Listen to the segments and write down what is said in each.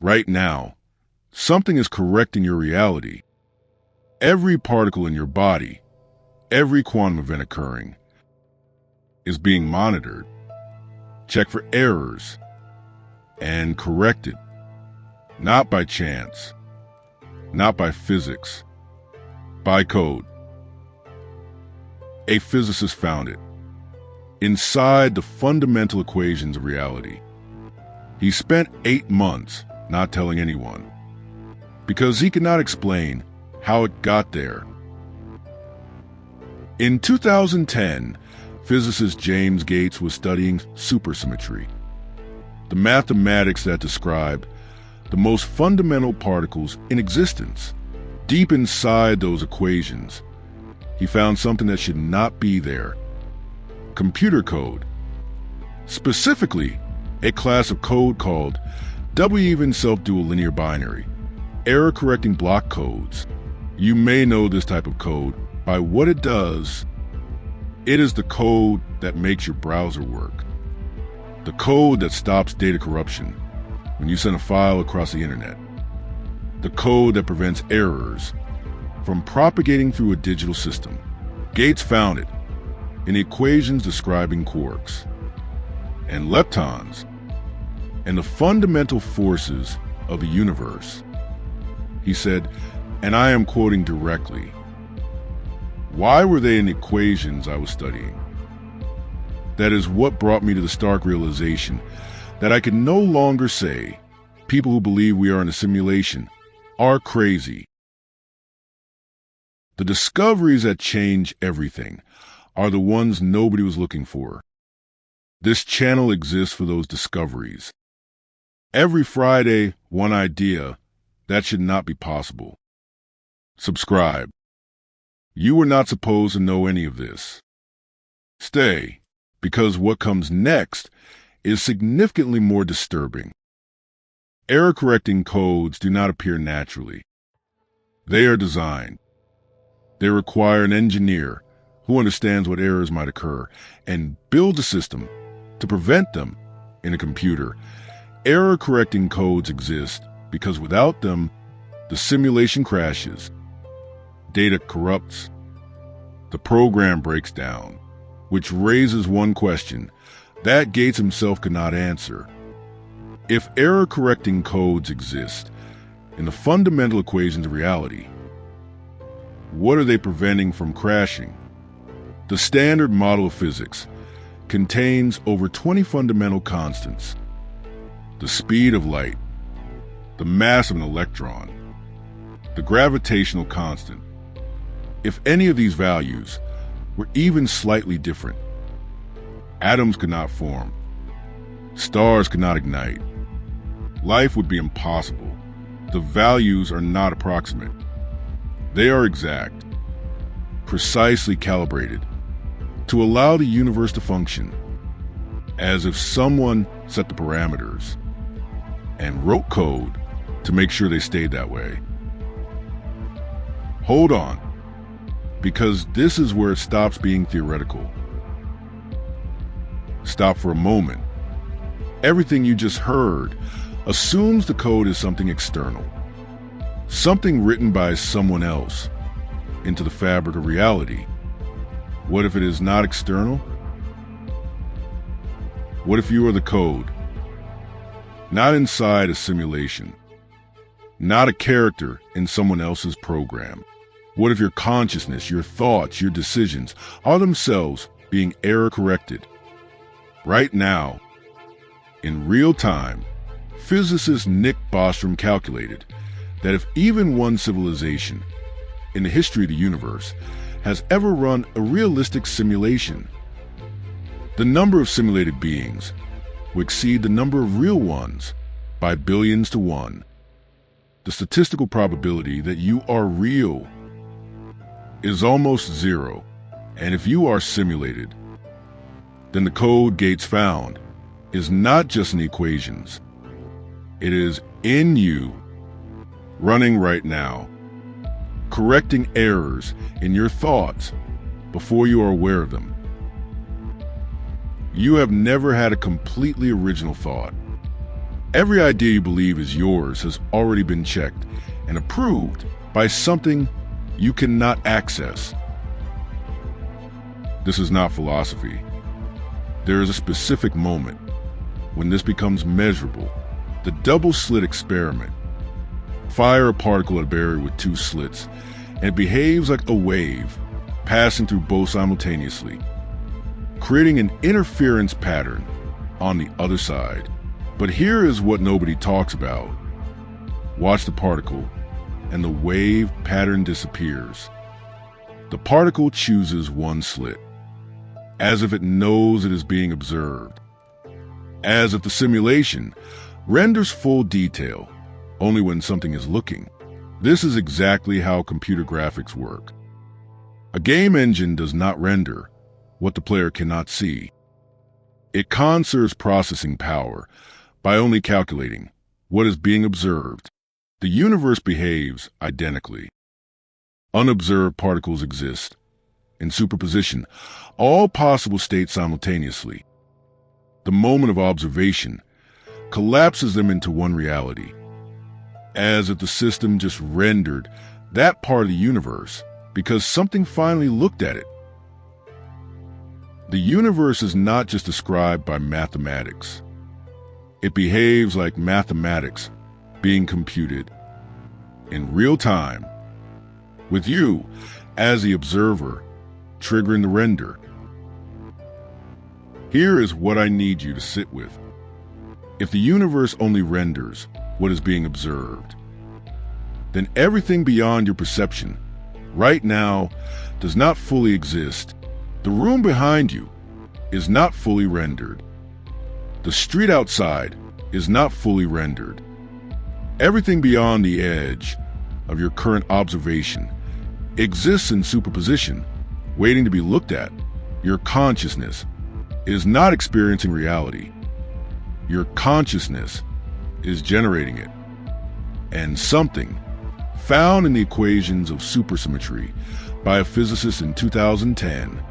Right now, something is correcting your reality. Every particle in your body, every quantum event occurring, is being monitored, checked for errors, and corrected. Not by chance, not by physics, by code. A physicist found it, inside the fundamental equations of reality. He spent 8 months not telling anyone, because he could not explain how it got there. In 2010, physicist James Gates was studying supersymmetry, the mathematics that describe the most fundamental particles in existence. Deep inside those equations, he found something that should not be there: computer code. Specifically, a class of code called W-even self-dual linear binary, error-correcting block codes. You may know this type of code by what it does. It is the code that makes your browser work, the code that stops data corruption when you send a file across the internet, the code that prevents errors from propagating through a digital system. Gates found it in equations describing quarks and leptons and the fundamental forces of the universe. He said, and I am quoting directly, "Why were they in equations I was studying? That is what brought me to the stark realization that I can no longer say people who believe we are in a simulation are crazy. The discoveries that change everything are the ones nobody was looking for. This channel exists for those discoveries. Every Friday, one idea that should not be possible. Subscribe. You were not supposed to know any of this. Stay, because what comes next is significantly more disturbing. Error-correcting codes do not appear naturally. They are designed. They require an engineer who understands what errors might occur and builds a system to prevent them in a computer. Error-correcting codes exist because without them, the simulation crashes, data corrupts, the program breaks down, which raises one question that Gates himself could not answer. If error-correcting codes exist in the fundamental equations of reality, what are they preventing from crashing? The standard model of physics contains over 20 fundamental constants: the speed of light, the mass of an electron, the gravitational constant. If any of these values were even slightly different, atoms could not form, stars could not ignite, life would be impossible. The values are not approximate. They are exact, precisely calibrated to allow the universe to function, as if someone set the parameters and wrote code to make sure they stayed that way. Hold on, because this is where it stops being theoretical. Stop for a moment. Everything you just heard assumes the code is something external, something written by someone else into the fabric of reality. What if it is not external? What if you are the code, not inside a simulation, not a character in someone else's program? What if your consciousness, your thoughts, your decisions are themselves being error-corrected? Right now, in real time, physicist Nick Bostrom calculated that if even one civilization in the history of the universe has ever run a realistic simulation, the number of simulated beings will exceed the number of real ones by billions to one. The statistical probability that you are real is almost zero, and if you are simulated, then the code Gates found is not just in equations. It is in you, running right now, correcting errors in your thoughts before you are aware of them. You have never had a completely original thought. Every idea you believe is yours has already been checked and approved by something you cannot access. This is not philosophy. There is a specific moment when this becomes measurable. The double slit experiment. Fire a particle at a barrier with two slits, and it behaves like a wave, passing through both simultaneously, creating an interference pattern on the other side. But here is what nobody talks about. Watch the particle, and the wave pattern disappears. The particle chooses one slit, as if it knows it is being observed, as if the simulation renders full detail only when something is looking. This is exactly how computer graphics work. A game engine does not render what the player cannot see. It conserves processing power by only calculating what is being observed. The universe behaves identically. Unobserved particles exist in superposition, all possible states simultaneously. The moment of observation collapses them into one reality, as if the system just rendered that part of the universe because something finally looked at it. The universe is not just described by mathematics. It behaves like mathematics being computed in real time, with you as the observer triggering the render. Here is what I need you to sit with. If the universe only renders what is being observed, then everything beyond your perception right now does not fully exist. The room behind you is not fully rendered. The street outside is not fully rendered. Everything beyond the edge of your current observation exists in superposition, waiting to be looked at. Your consciousness is not experiencing reality. Your consciousness is generating it. And something found in the equations of supersymmetry by a physicist in 2010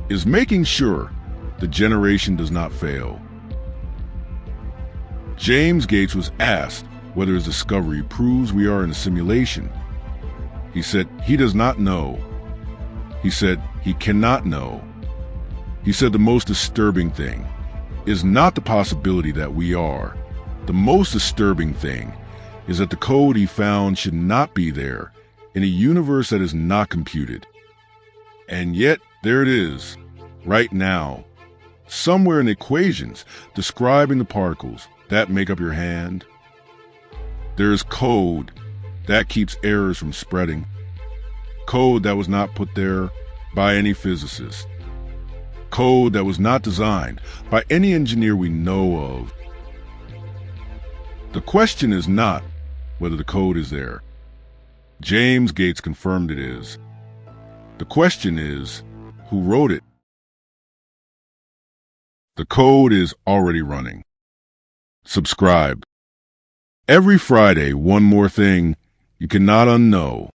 is making sure the generation does not fail. James Gates was asked whether his discovery proves we are in a simulation. He said he does not know. He said he cannot know. He said the most disturbing thing is not the possibility that we are. The most disturbing thing is that the code he found should not be there in a universe that is not computed. And yet, there it is, right now, somewhere in the equations describing the particles that make up your hand. There is code that keeps errors from spreading. Code that was not put there by any physicist. Code that was not designed by any engineer we know of. The question is not whether the code is there. James Gates confirmed it is. The question is, who wrote it? The code is already running. Subscribe. Every Friday, one more thing you cannot unknow.